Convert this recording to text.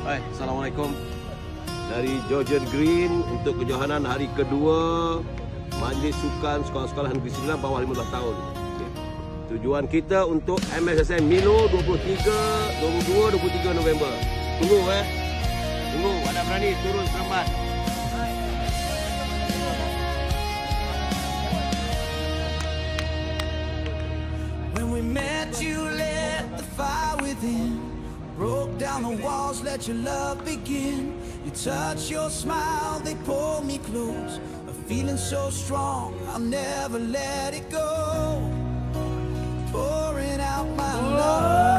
Hai, Assalamualaikum. Dari Georgian Green untuk kejohanan hari kedua Majlis Sukan Sekolah-Sekolah Negeri Sembilan bawah 15 tahun. Okay. Tujuan kita untuk MSSM Milo 23 November. Tunggu Tunggu, ada berani turun seremban. When we met you lit the fire within, broke down the walls, let your love begin. You touch, your smile, they pull me close. A feeling so strong, I'll never let it go. Pouring out my love.